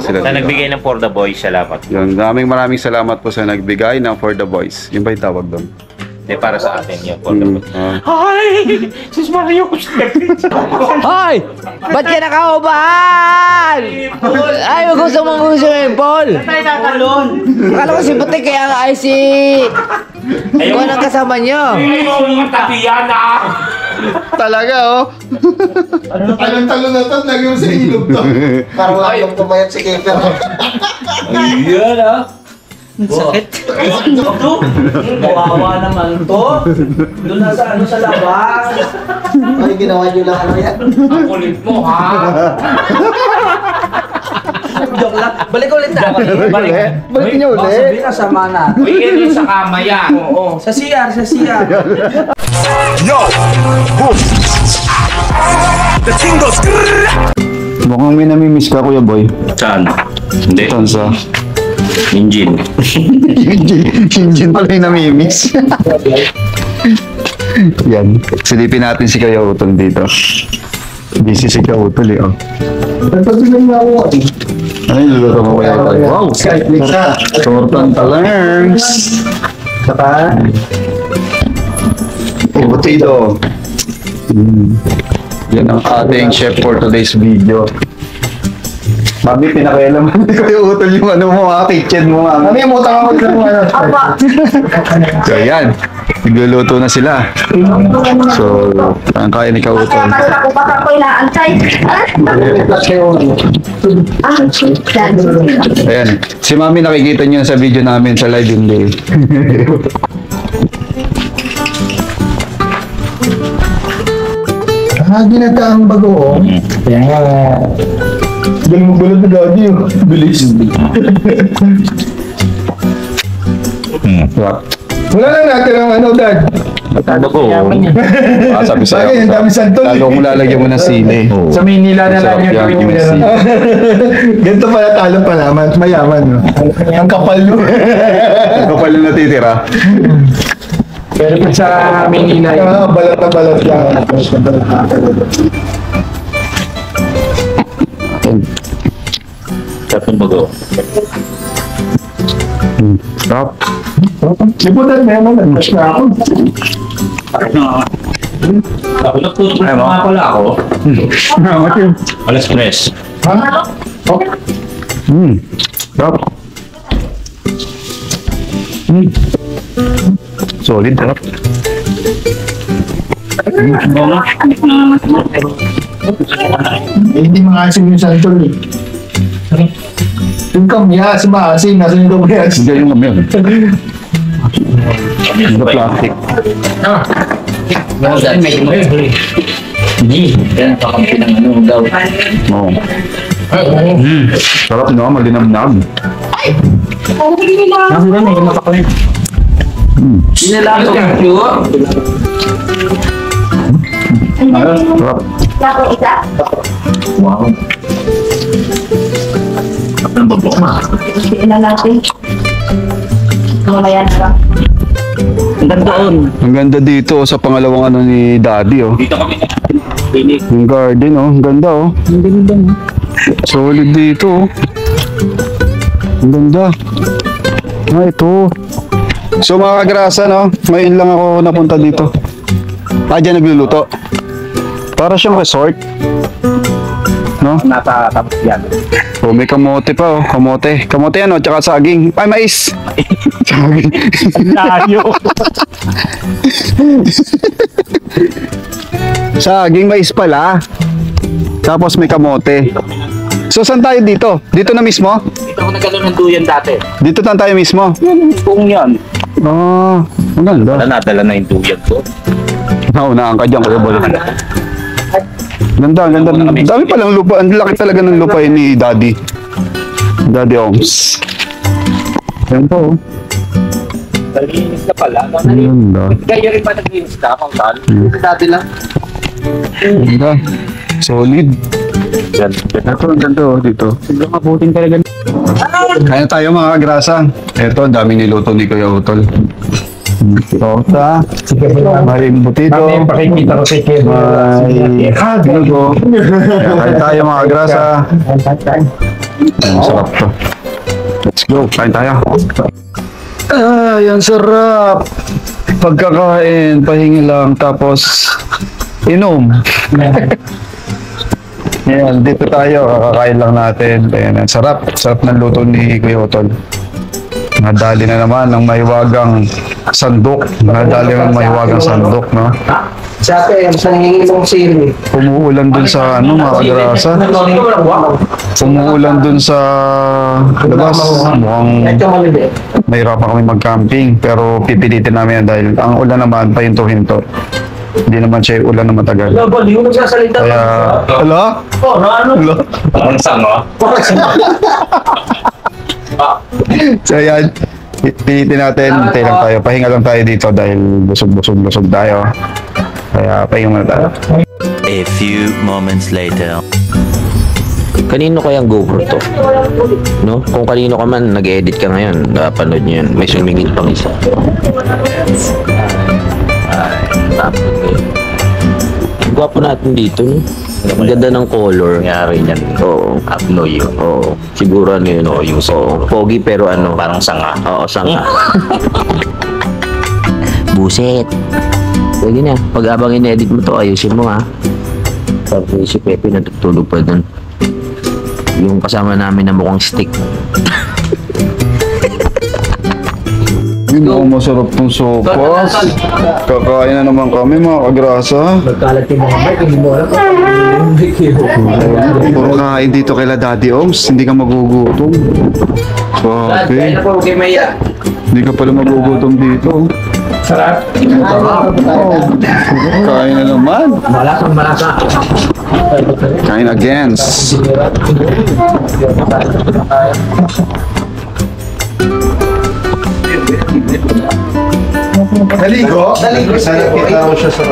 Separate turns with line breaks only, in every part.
sila.
Sa nagbigay ng For the Boys, salamat.
Yun, maraming salamat po sa nagbigay ng For the Boys. Yung ba yung tawag doon?
Hindi, para sa atin yun, For the Boys.
Hi! Sus Mario!
Hoy! Ba't ka nakaubahan? Ay, gusto mong swimming pool. Akala ko si Puti kaya nga ay si... Ikaw ang kasama nyo.
Talaga, oh.
Anong talo na to? Lagi mo sa ilog to. Parang lalong pumayat si Keper.
Ayan ah. Ang sakit. Kawawa naman to. Doon na sa sa labas.
Ay, ginawa nyo lang ano yan.
Ang kulit mo ha. Joke lang. Balik ulit na.
Balik niyo ulit.
Sabihin na sama na.
Uy, yun sa kama yan.
Oo. Sa CR.
Yo! Boom! The thing goes...
Mukhang may namimiss ka, Kuya Boy.
Saan? Hindi.
Saan sa?
Engine.
Engine pala yung namimiss. Yan. Silipin natin si Kuya Utol dito. Busy si Kuya Utol eh, oh.
Nagpatuloy na ako.
Ano yung luluto mo, Kuya Utol? Wow!
Skype link siya.
Tortang talangs!
Saka,
Potato. Yan ang ating chef for today's video. Mami, pinakailaman ni Kuya Utol yung ano mo, kitchen mo nga.
ano yung mutang ako dyan mo?
So yan, nagluluto na sila. So, ang kain ni Kuya Utol.
Ako baka ko inaantay.
Ayan, si Mami nakikita niyo sa video namin sa live hindi.
Ginata ang bago, oh. Galing mo gulat na daddy, oh. Bilis. Wala na natin ang ano, dad.
Ano ko? Sabi sa'yo.
Bagay, ang dami santol.
Lalo mo lalagyan mo ng sili.
Sa Manila na lang yung gawin mo dyan. Ganito pala talong palaman, mayaman, no? Ang kapal mo.
Ang kapal yung natitira.
Pero pag sa Manila, balat na balat lang.
Tapos bago.
Stop.
Liputan na naman, nag-match na ako.
Ako nagtutulog nga pala ako. Alas 3.
Ha? Okay.
Stop. Solid, sarap.
Hindi maasim yung santol, eh. Yung kamya, si maasim, nasa yung kamya.
Hindi yung kami yun. Yung plastic.
Hindi. Yan, pakampi ng ano daw.
Oo. Sarap no, malinam-nam.
Sinilang ko yung pure.
Sarap.
Lako isa.
Wow. Kapag ang babok ma.
Sige na natin. Mamaya na lang.
Ang doon.
Ang ganda dito sa pangalawang ano ni Daddy, oh.
Dito kami.
Yung garden, oh. Ang ganda, oh.
Ang ganda mo.
Solid dito, oh. Ang ganda. Ah, ito. So mga kagrasa, no? Ngayon lang ako napunta dito. Dyan nagluluto. Para siyang resort. No?
Natatapos yan.
Oh, may kamote pa, oh. Kamote. Kamote ano, tsaka saging. Ay, mais! Saging.
Layo.
Saging, mais pala. Tapos may kamote. So, saan tayo dito? Dito na mismo?
Dito ako nagkaroon ng duyan dati.
Dito na tayo mismo?
Kung yan.
Ah, ang ganda.
Wala nadala na yung duyan ko.
Naunaan ka dyan, Kuya Bol. Ganda, ganda. Ang dami palang lupa. Ang laki talaga ng lupa ni Daddy. Daddy Oms. Ayan po, oh.
Nalinis na pala.
Ganda.
Kaya rin ba naglinis ka, Kang Tal? Dati lang.
Ganda. Solid.
Yan.
Ito, ang ganda, oh, dito.
Sobrang mabuting talaga.
Kaya tayo mga kagrasa. Ito, ang daming niluto ni Kuya Utol. Torta. May butito.
Kami yung pakikita ko si Keper.
May binugo. Kaya tayo mga kagrasa. Ang sarap to. Let's go, kain tayo. Ay, ang sarap. Pagkakain, pahingi lang, tapos inom. Yan, dito tayo, kakakain lang natin. Ayan, ang sarap. Sarap ng luto ni Kuya Utol. Nadali na naman ng mahiwagang sandok. Nadali ng mahiwagang sandok, no?
Sa akin, sa hingin mong sili.
Umuulan dun sa, ano, mga kagrasa. Umuulan dun sa labas. Mukhang
Ito malibig.
nahirapan kami mag-camping. Pero pipilitin namin yan dahil ang ulan naman, pahinto-hinto. Hindi naman siya ulan na matagal.
Laban, di ko nagsasalita.
Kaya, ala?
Oh, ano?
Ala?
Parang sama.
So yan, pilitin natin, hintay lang tayo. Pahinga lang tayo dito dahil busog tayo. Kaya pahinga muna tayo.
A few moments later.
Kanino kayang GoPro to? No? Kung kanino ka man, nag-edit ka ngayon, napanood nyo yan. May sumingit pang isa. Ang gwapo natin dito, no? Ang ganda ng color.
Nangyari niyan.
Oo.
Apno yun.
Oo. Siguro ano yun.
Oo, yung
Oo. Pogi pero ano.
Parang sanga.
Oo, sanga. Buset. Pwede na. Pag abang in-edit mo to, ayusin mo ha. Tapos si Pepe natutulog pa dun. Yung kasama namin na mukhang stick.
Yun ako, masarap tong sopas. Kakain na naman kami, mga kagrasa.
Nagkalat yung mga bike, hindi mo alam kung
Puro kain dito kay Daddy Oms, hindi ka magugutom. Grabe. Hindi ka pala magugutom dito.
Sarap.
Kain na naman.
Malasang malasa.
Kain again.
Naligo? Naligo. Kita mo siya sa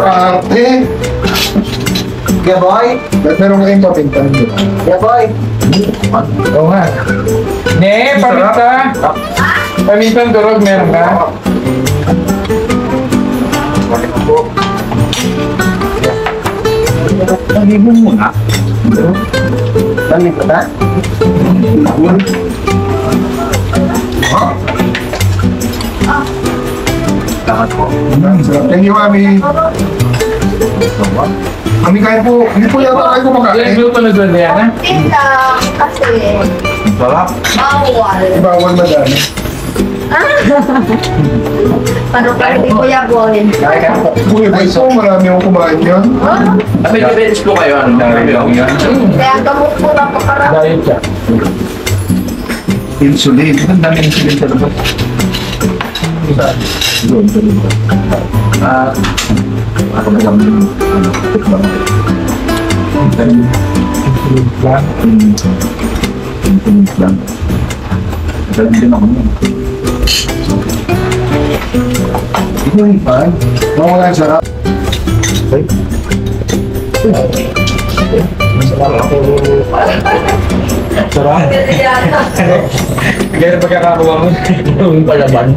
arte. Yeah, boy. Ba't meron kayong papintan dito? Yeah, boy.
Oo nga. Ne, paminta. Pamintang durog meron ka?
Naligo muna. Naligo na? Thank you, Mami. Mami, kaya po, hindi po yata kayo
Ilang
kumakain.
luto na doon yan, ha?
Tinda kasi
Sarap.
bawal.
Bawal madami.
Paano pa hindi ko yagohin?
Kuya, boy, so marami akong kumain yan.
May diabetes po kayo. Ano?
Kaya gamot po na pakarami.
Diet siya.
Insulin. Ang dami insulin sa labas. Ako na lang. Dali din ako nun.
Ito yung pan. Mawala yung sarap.
Sarap. Kaya pagkakakuha mo yung palaban.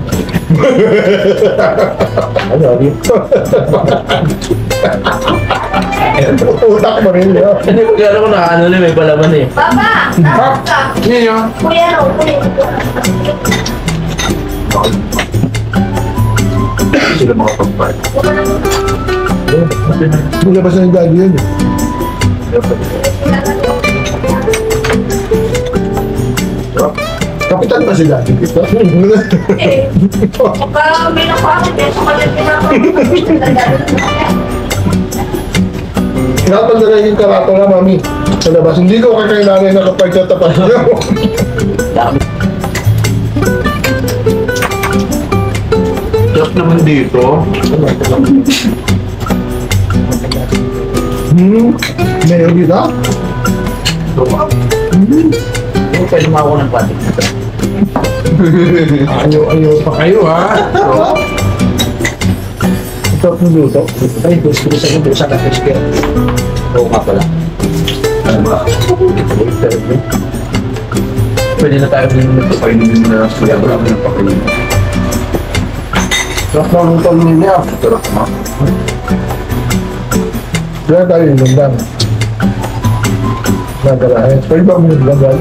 Utak mo rin yun.
Hindi ko kaya ako nakano na may palaman eh.
Baba! Tapos ka!
Yan yun.
Kuya no, kuya.
Sila makapagpad.
Lumabas na yung daddy yun. Kapitan ba si daddy?
Eh, baka may napakit eh. Sa kanya
Napandala yung karato na, Mami. Sa labas. Hindi ko kakailangan na kapag tatapat niyo.
Sarap naman dito.
Mayo dito?
Pwede mo ako ng pati.
Ayaw pa kayo, ha?
Ito ang luto. Ay, gusto ko sa mundo sa kapiskir.
Oo nga pala. Ano ba? Pwede na tayo din
Painumin mo na lang sila. Wala mo ng pakainin.
Sarap na luto niya.
Sarap mo.
Kaya tayo yung ganda. Nagalahin. Pwede ba mo naglagal?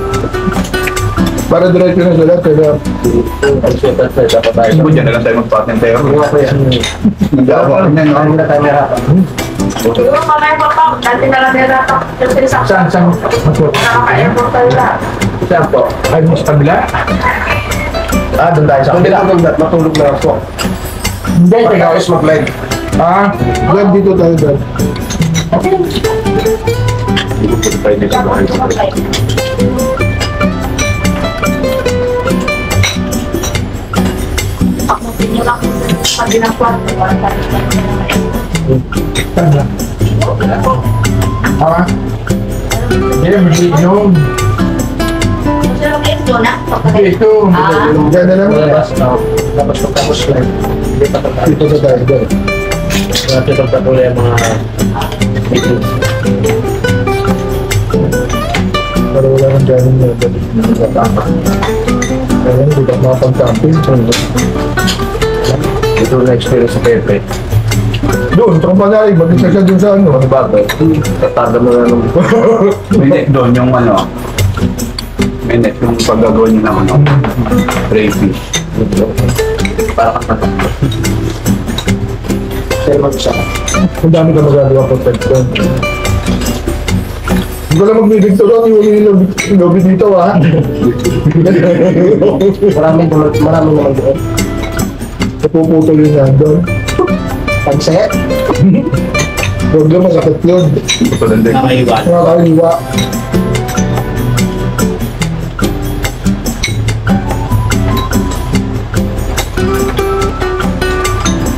Para diretso na sila, pero...
Subo dyan na lang tayo magpatentero.
Nag-aawa na yun. Hindi na tayo nahirapan.
Siguro mamaya pa pa, dati na lang nila yung sinasaksan.
Saan?
Nakaka-airport tayo lahat.
Saan po? Ay, mo sa kabila? Doon tayo sa kabila. Matulog na ako. Hindi, ikaw is mag-live. Live dito tayo dyan.
Pakutin nyo lang pag ginakwarto.
Saan na? Hindi, mag-iinom.
Gusto lang kayo doon na?
Ito. Diyan na lang. Labas ko tapos live. Dito na tayo dyan. Natin ang patuloy ang mga meetings. Pero wala nang dyan yung tama. Kaya hindi ka makapag-camping. Ito na experience sa Pepe. Doon, sa kumpanay, mag-isa siya dun sa ano. Ano ba ito? Tatada mo na nung...
Minute doon yung ano. Minute yung paggagawa niyo ng ano. Crayfish.
Para kang natakot. Kaya mag-isa ka. Ang dami ka magagawa pag doon. Hindi ko lang magbibig to doon, yung lobby dito ha. Marami naman doon. Napuputol yun yan doon. Panset. Huwag lang masakit yun. Nakakaiwa.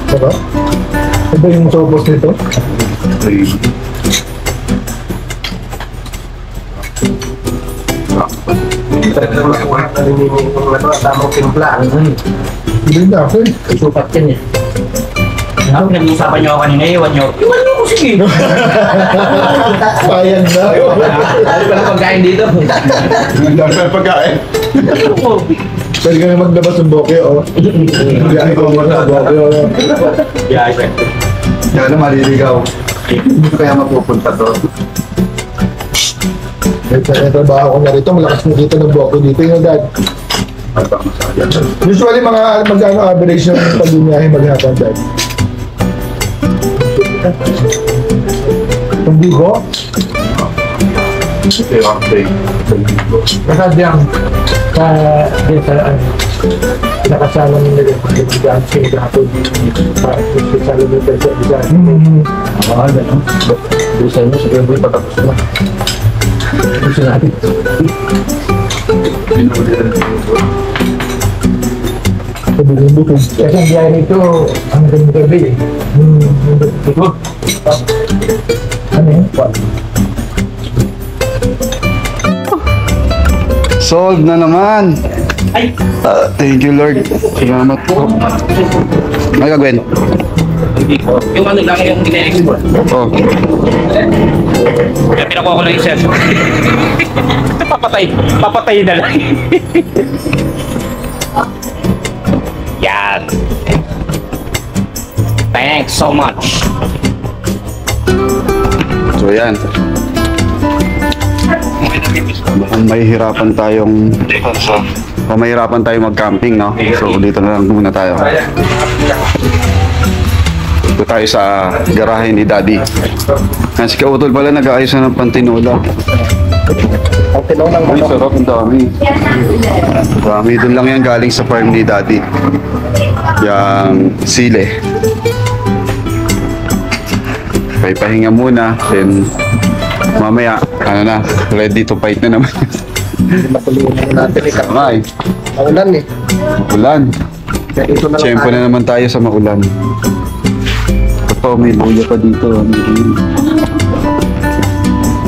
Diba? Ito yung sopos nito. Tamang timpla. Hindi na ako eh. Supat yan eh.
Nag-uusapan niyo ako kanina, iwan niyo ko sige.
Sayang na.
Ano pala pagkain dito?
Ang dami na pagkain.
Pwede kami maglabas ng bokeh o. Biyahe ko mga bokeh o.
Yeah, sir.
Yan na maliligaw. Hindi kaya mapupunta to.
May trabaho ko na rito. Malakas mo dito ng bokeh dito yung dad. Usually mga magkano average yung pag-umiyahe maghapon dad. Hindi ko? Nakadyang nakasama nila yung pag-ibigyan sa hapon para sa lumitan sa ibigyan. Gano'n. Bisa nyo, sige mo patapos na. Gusto natin. Sabihin mo kung kasi ang biyahe nito, ang ganda gabi eh. Ano yun?
Solved na naman. Thank you, Lord. Salamat po. Ay, Gwen.
Yung ano lang yung ina-export.
Oh.
Kaya pinakuha ko lang yung session. Papatay na lang. Yan. Thanks so much.
So, yan. Mukhang mahihirapan tayong mag-camping, no? So, dito na lang muna tayo. Dito tayo sa garahe ni Daddy. Si Kautol pala nag-aayos na ng pantinola. Ay, sarap, ang dami. Dami, dun lang yan galing sa farm ni Daddy. Yang sile. Okay, pahinga muna. Then, mamaya, ano na, ready to fight na naman.
Matuloy natin eh.
Okay.
Maulan eh.
Ulan.
Dito na lang
Tiyempo
tayo.
na naman tayo sa maulan. Ito, may luya pa dito.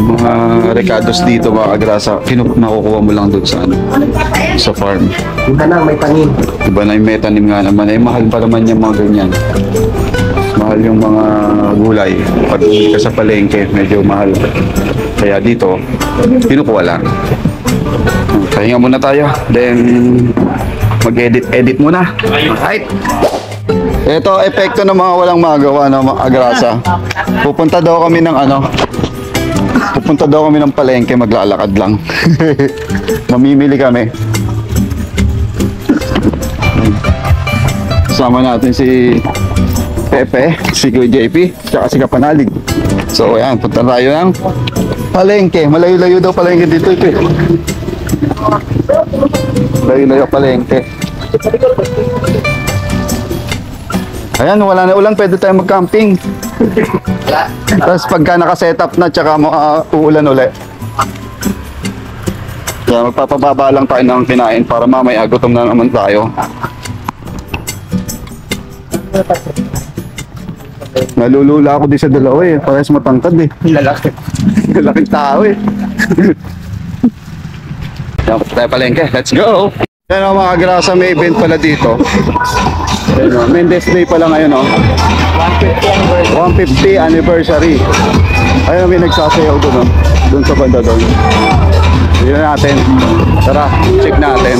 Yung mga recados dito, mga agrasa, makukuha mo lang doon sa sa farm.
Iba na, may tanim.
Iba na yung metanim nga naman. Eh, mahal pa naman yung mga ganyan. Mahal yung mga gulay. Pag bumili ka sa palengke, medyo mahal. Kaya dito, kinukuha lang. Pahinga muna tayo. Then, mag-edit muna. Right. Ito, epekto ng mga walang magawa na agrasa. Pupunta daw kami ng ano, Pupunta daw kami ng palengke, maglalakad lang. Mamimili kami. Kasama natin si Pepe, si Kuya JP, tsaka si Kapanalig. So ayan, punta tayo ng palengke. Malayo-layo daw palengke dito ito. Malayo-layo palengke. Ayan, wala na ulan, pwede tayo mag-camping. Tapos pagka naka-setup na, tsaka uulan ulit. Kaya magpapababa lang tayo ng kinain para mamaya gutom na naman tayo. Nalulula ako di sa dalawa eh. Parehas matangkad eh.
Lalaki.
Laking tao eh. Dapat tayo palengke. Let's go! Yan o mga grasa, may event pala dito. Yan o, Mendes Day pala ngayon o. 150 anniversary. Ayun, may nagsasayaw doon o. Doon sa banda doon. Tignan natin. Tara, check natin.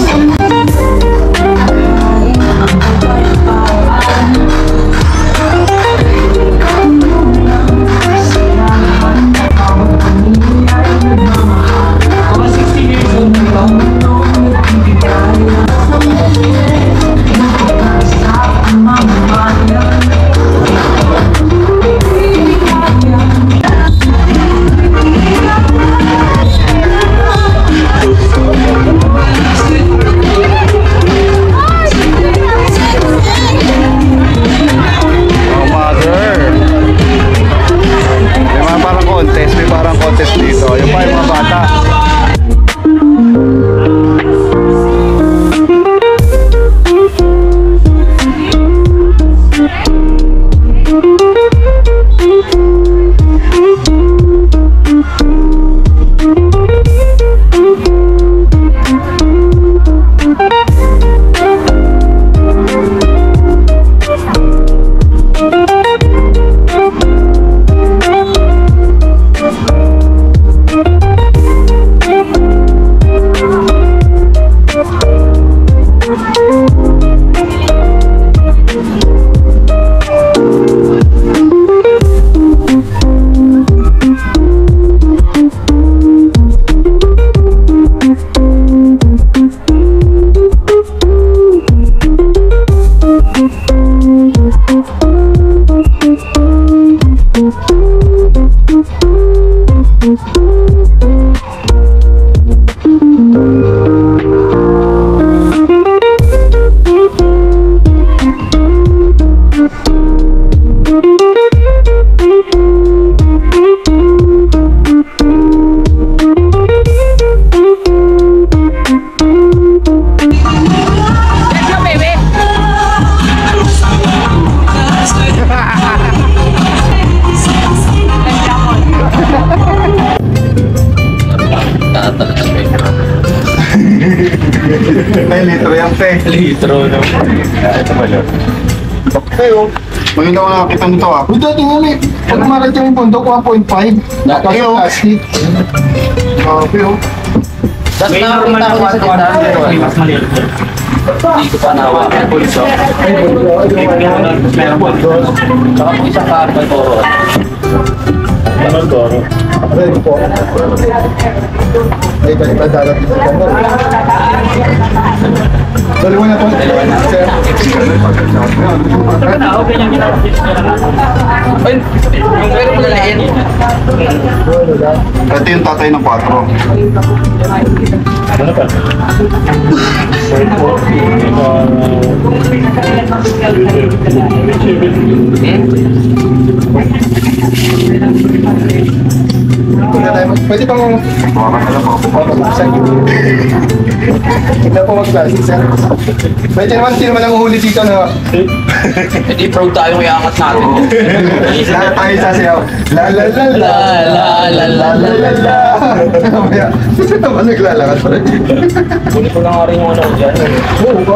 May parang contest dito. Yung pa yung mga bata. Ay, litro yan, pe.
Litro, no?
Ito ba yun? Okay, oh. Maganda ko nakakita nito ah.
Uy, dati nga eh. Pag umarat yung bundok, 1.5. Kaso plastic. Okay, oh.
Tapos nakakita ko sa tindahan.
Mas maliit. Hindi ko pa nawakan. Pulso. Meron po.
Tsaka po isang karton po.
Ano to? Ready po. Ay, balik dalat dito. Dalawa na po. Sir.
Okay lang yun.
Ay, yung pero malalain.
Ito yung tatay ng 4.
Ano pa? Pwede pang tignan po mag-plastic, sir. Pwede naman ang uhuli dito na
Hindi proud tayo kaya angat natin.
Lahat tayo sasayaw. La la la la la la la la la. Mamaya, sino naman naglalakad pa rin?
Huli ko lang nga rin yung ano ko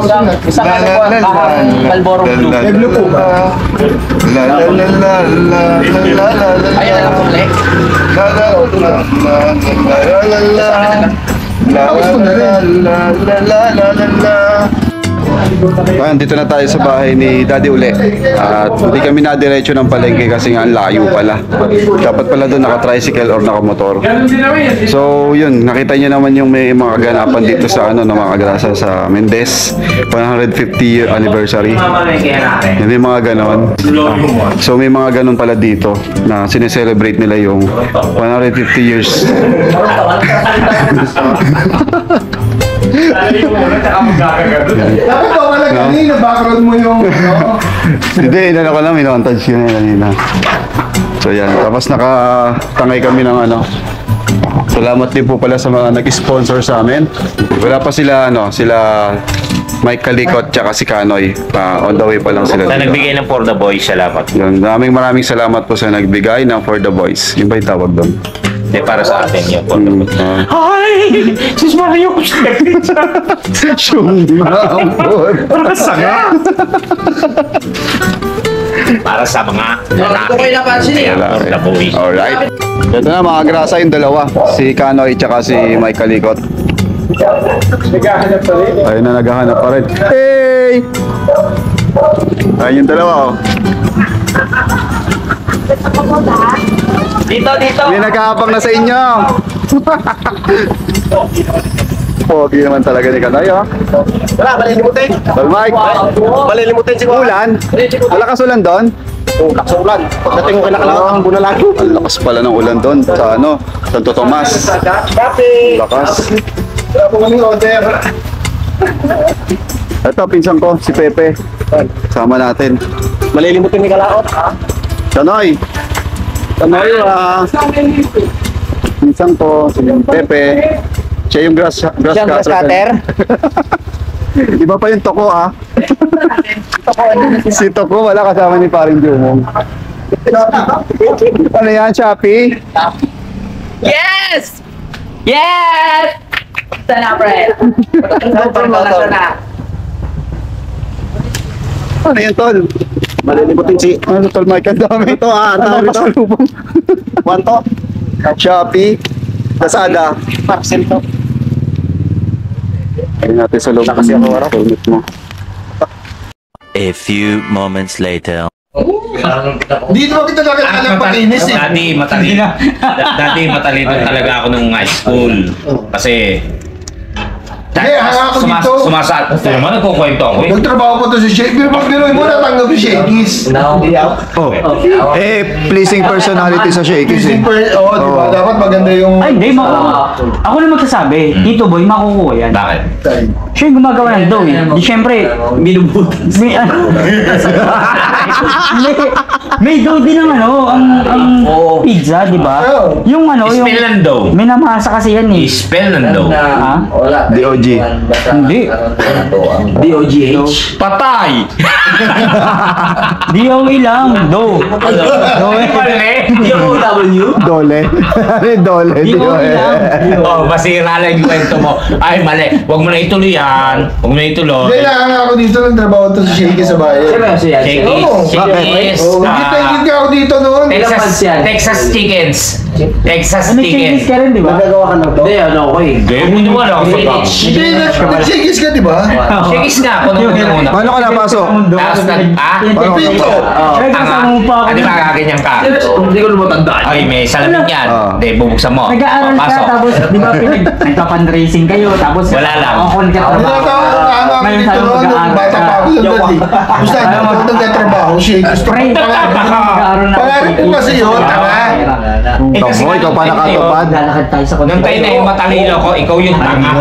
dyan. Isang ano po, parang Malboro Blue.
may blue po ba?
La la la la la la la la la.
Ayan na lang po ulit.
La la la la la la la la. La la la la la la la la. Ayan, dito na tayo sa bahay ni Daddy uli. At hindi kami nadiretso ng palengke kasi nga ang layo pala. Dapat pala doon naka-tricycle or naka-motor. So yun, nakita niyo naman yung may mga ganapan dito sa ano, ng mga grasa sa Mendez 150 year anniversary. Yan, may mga ganon. So may mga ganon pala dito na sineselebrate nila yung 150 years.
Dapat ba wala kanina, background mo yung ano?
Hindi, inano ko lang, minontage ko na kanina. So yan, tapos nakatangay kami ng ano. Salamat din po pala sa mga nag-sponsor sa amin. Wala pa sila, ano, sila Mike Kalikot tsaka si Kanoy. On the way pa lang sila.
Na nagbigay ng For the Boys, salamat.
Yun, maraming salamat po sa nagbigay ng For the Boys. Yun ba yung tawag doon?
Hindi, para sa atin yun. For the Boys.
Hi! Sis Mario!
Para sa mga lalaki.
Ito kayo napansin eh.
Kaya For the Boys.
Alright. Ito na mga grasa yung dalawa. Si Kanoy tsaka si Mike Kalikot.
Naghahanap pa rin.
Ayun na, naghahanap pa rin. Hey! Ayun yung dalawa, oh.
Dito, dito!
May nagkakapang na sa inyo. Pogi naman talaga ni Kanoy, oh.
Wala, malilimutin.
Tol Mike.
Malilimutin siguro.
Ulan? Malakas ulan doon?
Oo, kakasulan. Pagdating ko kailangan ko na lang.
Ang lakas pala ng ulan doon sa ano, Santo Tomas.
Copy.
Lakas.
Wala po kami order.
Ito, pinsan ko, si Pepe. Sama natin.
Malilimutin ni Kalaot.
Kanoy! Kanoy, pinsan ko, si Pepe. Siya yung grass cutter. Iba pa yung Toko, ah. Si Toko, wala kasama ni paring Jumong. Ano yan, Shopee?
Yes! Yes! Sana, pre.
Ano yan, Tol?
Malilimutin si...
Ano, Tol Mike? Ang dami.
Ito tawag ito.
Wanto? Shopee? Lazada?
Parcel to.
Ayun natin sa loob.
Kasi ako araw.
Permit mo.
A few moments later.
Dito mo kita nakakala pakinis eh.
Dati matalino. Dati matalino talaga ako nung high school. Kasi
Ako dito.
Sumasal. Ito naman, nagkukwento ako eh.
Nagtrabaho ko to sa Shake. Pero mo natanggap si Shakey's.
Oh. Pleasing personality sa Shakey's eh.
Oo, di ba? Dapat maganda yung...
Ay, hindi, ako na magsasabi. Tito Boy, makukuha yan.
Bakit?
Siya yung gumagawa ng dough eh. Di syempre,
Binubutan.
may dough din ang ano, ang pizza, di ba? Yung ano, yung...
Spell ng dough.
May namasa kasi yan eh.
Spell ng dough.
Ha?
DOG.
Hindi.
DOGH.
Patay!
DOE lang, dough.
Mali!
DOW?
Dole. Ano yung Dole?
DOE lang.
Oh, masira lang yung kwento mo. Ay, mali. Huwag mo na ituloy yan. Huwag mo na ituloy.
Hindi, nakakala ako dito. Nagtrabaho to sa Shakey's sa bayan.
Shakey's.
Oo.
Shakey's.
Nagkita ako dito noon.
Texas Chickens. Texas
Ano, Chinese
Chickens.
ka rin, di ba?
Nagagawa ka na to?
Hindi, ano ko eh.
Hindi, maniwala ako sa tao.
Hindi, nag-Shakey's ka, di ba?
Shakey's nga ako nung una.
Paano ka napasok?
Tapos
Dito.
Ay, kasama mo pa ako.
Ano ba kaganyan ka?
Hindi ko na matandaan.
Ay, may salamin yan.
Ah.
Hindi, bubuksan mo.
Nag-aaral ka,
Pasok.
tapos, di ba, nagpa-fundraising kayo, tapos...
Wala lang.
Kung ka
Tinatawag ko nga ako
Ngayon
dito
tayo
noon.
mag-aaral
Bata pa ako doon. Basta ako nagtatrabaho. Shakey's.
Pre, mag-aaral na ako.
Pangarap ko kasi yun, tama.
Tamo, ikaw pa nakatupad.
Lalakad tayo sa
Nung tayo na yung matalino ko, ikaw yung tanga.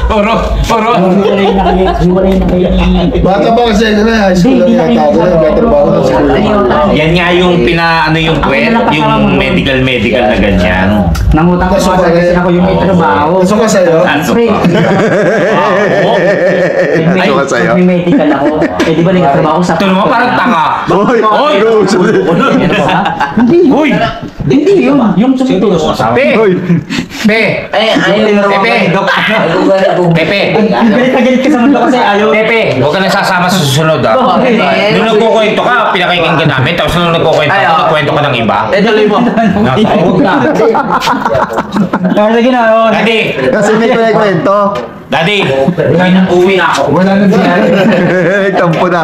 Puro.
Hiwalay na kayo ni...
Bata pa kasi ako na. High school lang yata ako. Nagtatrabaho na sa
Yan nga yung yung kwet, yung medical na ganyan.
Nangutang ko sa kasi ako yung may trabaho.
Gusto ko sa'yo?
Pre,
Ay, ka sa'yo.
may medical ako. Eh, di ba nagtatrabaho sa...
Ito naman parang tanga.
Hoy!
Hoy!
Hindi.
Uy!
Hindi yun. Yung sumitulo ko sa...
Pe! Pe! Pepe!
Galit na galit ka sa mundo kasi ayaw.
Pepe! Huwag ka na sasama sa susunod ah. Nung nagkukwento ka, pinakinggan ka namin. Tapos nung nagkukwento ka, nagkwento ka ng iba.
Tuloy mo.
Huwag na.
Sige na,
Daddy!
Kasi may kwento.
Daddy, uwi na ako.
Wala na siya.
Tampo na.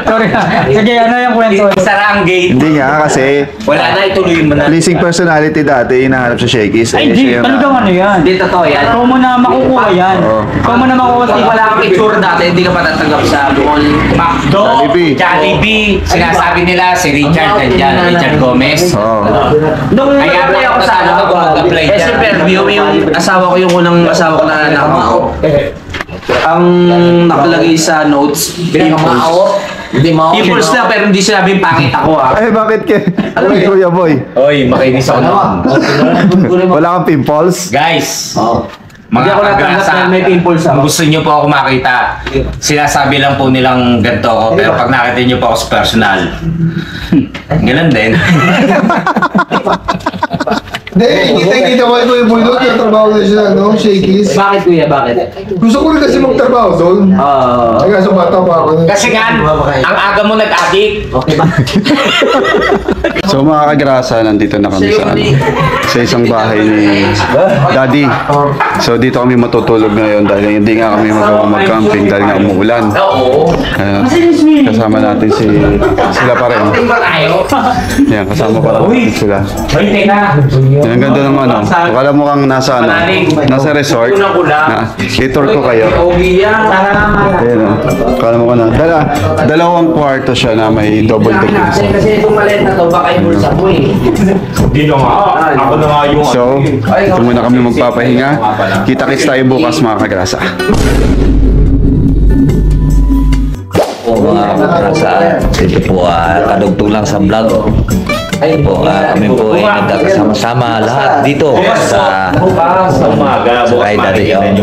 Sorry na. Sige, ano yung kwento?
Sara ang gate.
Hindi nga kasi
Wala na, ituloy mo na.
pleasing personality dati hinahanap sa Shakey's.
Ay, di, talagang ano yan.
Hindi totoo yan.
Ikaw mo na makukuha yan.
Oo.
Ikaw mo na makukuha
Kung
sa
wala kang picture dati, hindi ka matatanggap sa mall.
McDo,
Jollibee.
Jollibee. Sinasabi nila si Richard nandyan, Richard Gomez.
Oo.
Kaya kaya ako sa ano,
mag-apply
eh
dyan.
si Fairview, yung asawa ko yung unang asawa ko na nakakao. Ang nakalagay sa notes, Pimples na pero hindi sinabing pangit ako ah.
Eh, bakit ke? Kuya Boy?
Oy, makinis ako naman.
Wala kang pimples?
Guys,
Hindi ako natanggap
kagrasa,
dahil may pimples
kung
ako.
gusto nyo po ako makita, sinasabi lang po nilang ganito ako, pero pag nakita nyo po ako sa personal, ganun din.
Hindi, kita ko yung bulldog, yung trabaho na siya, no? Shakey's.
Bakit kuya, bakit?
Gusto ko rin kasi magtrabaho doon. Ay, kaso bata pa ako.
Kasi nga, ang aga mo nag-addict.
So mga kagrasa, nandito na kami sa isang bahay ni Daddy. So dito kami matutulog ngayon dahil hindi nga kami mag-camping dahil nga umuulan.
Oo.
Kasama natin sila pa rin. Yan, kasama pa rin sila.
Hoy, teka.
Yan, ang ganda ng ano. Akala mo kang nasa ano, nasa resort. Na, i-tour ko kayo. Ayan o. Akala mo ka na. Dalawang kwarto siya na may double deck.
Kasi itong maliit na to, baka yung bulsa mo eh.
Hindi na nga. Ako na nga yung
So, ito muna kami magpapahinga. Kita-kits tayo bukas mga kagrasa.
Po mga kagrasa, ito po kadugtong lang sa vlog. Po, kami po ay nagkakasama-sama lahat dito sa
umaga.
kay Daddy Yong.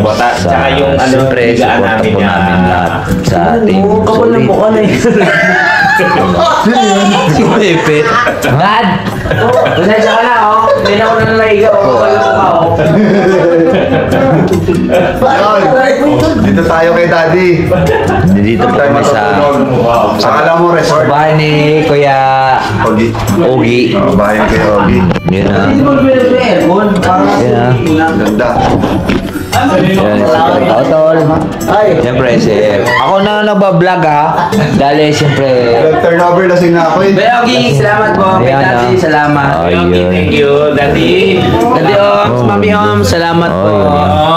Siyempre, support po namin lahat sa ating solid. Si Pepe. Dad!
Pasensya ka na oh. Hindi na ako na nalahiga oh.
Dito tayo kay Daddy.
Dito po kami sa
Akala mo resort.
bahay ni Kuya
Ogi.
Ogi.
Bahay kay Ogi.
Yun na.
Ganda.
Tol. Siyempre, ako na nagbablog ha. Dahil siyempre,
Turnover lasing na ako eh.
Beyogi, salamat po. Kay
Ayan,
Daddy, salamat.
ayun.
Thank you, Daddy.
Daddy Oms, Mami Oms, salamat po.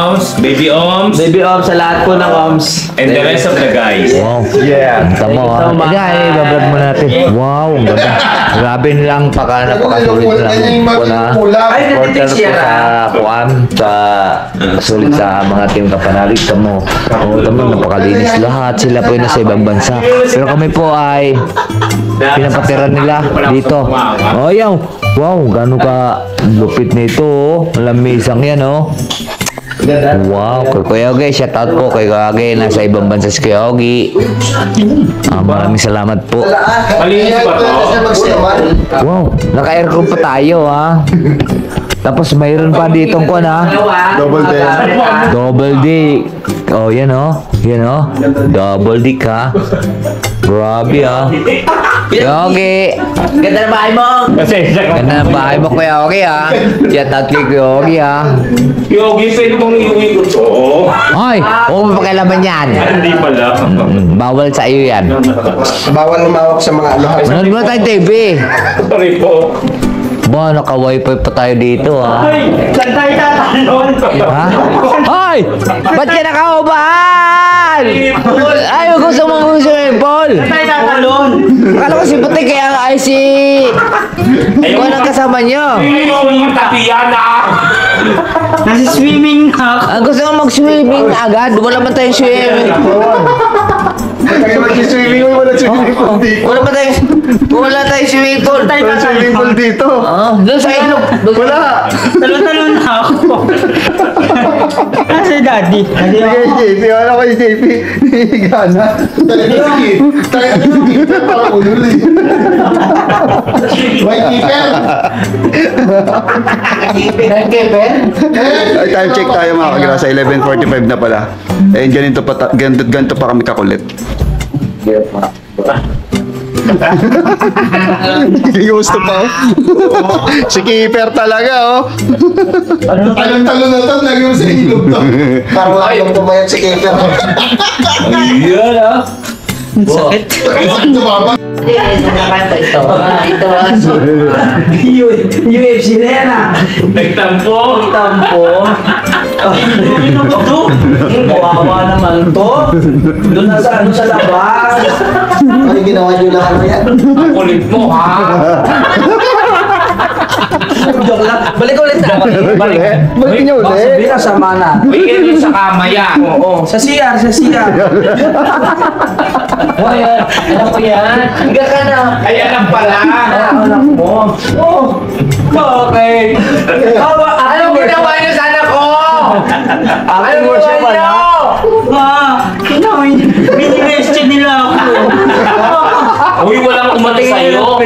Oms, Baby Oms,
Baby Oms, sa lahat po ng Oms.
and the rest of the guys.
Wow.
Yeah.
Ang tamo ha. Kaya bablog mo natin. Wow, ang ganda. Grabe nilang napakasulit nilang wala.
Ay,
Porter po
siya.
sa kuan, sa sulit sa mga team kapanalig. Tamo. Oo, tamo, napakalinis lahat. Sila po yung nasa ibang bansa. Pero kami po ay pinapatiran nila dito. Oh, yaw. Wow, gano'n ka lupit nito. Oh. Lamisang yan, oh. Wow, kay Kuya Ogi, shout out po kay Kuya Ogi, nasa ibang bansa si Kuya Ogi. Maraming salamat po.
Malinis ba to?
Wow, naka-aircon pa tayo ha. Tapos mayroon pa ditong ko na
Double deck.
double dick. Oh, yan oh. Yan oh. Double dick ha. Grabe ha. Kuya Ogi.
Ganda na bahay mo.
Ganda ng bahay mo Kuya Ogi ha. Shout out kay Kuya Ogi ha.
Yogi, pwede mong iuwi ko to.
Hoy, huwag mo pakialaman yan.
Hindi pala.
Bawal sa iyo yan.
Bawal lumawak sa mga ano.
Manood mo tayo TV.
Sorry po.
Ba, naka-wifi pa tayo dito ha.
Saan tayo tatalon?
Ha? Hoy! Ba't ka nakaubahan? Ay, huwag ko sumangong swimming pool.
Saan tayo tatalon?
Akala ko si Puti kaya ay si... Kung anong kasama nyo.
Yung Tatiana.
Nasa swimming na.
Ang gusto ko mag-swimming agad. Wala man tayong swimming pool.
Kaya mag-swimming, wala swimming pool dito.
Wala tayong swimming pool.
Wala swimming pool dito.
Doon sa ilog.
Wala.
Talon-talon na ako. Nasa Daddy. Daddy
Sige,
ako.
JP. Wala ko yung JP. Hihiga na. Tayo na yung keeper para ulul eh. White keeper?
Ay, time check tayo mga kagrasa. 11:45 na pala. Eh, ganito pa kami kakulit. Gusto pa, oh. Si Keeper talaga, oh.
Talon-talon na to, lagi mo sa ilog to. Parang ayaw pumayat si Keker.
Yan ah.
Sakit.
Tumama.
UFC na yan ah.
Nagtampo.
Kawawa naman to. Doon na sa labas.
Ay, ginawa niyo lang ano yan.
Ang kulit mo, ha?
Joke lang. Balik ulit na. Balik
niyo
Baka
ulit.
sabihin, kasama na.
Bigyan mo sa kama yan.
Oo. Sa CR.
Ano ko yan?
Higa ka na.
Ay, alam pala.
Anak mo. Oh. Bakit?
Anong ginawa niyo sa anak ko?
Aking worship pa na.
Mini-question nila ako.
Uy, walang umalis sa'yo.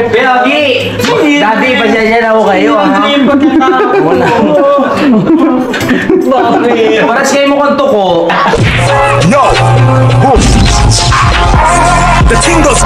Daddy, pasensya na ako kayo ha.
Bakit?
Paras kayo mo kanto ko.
No! Boom! The ting goes.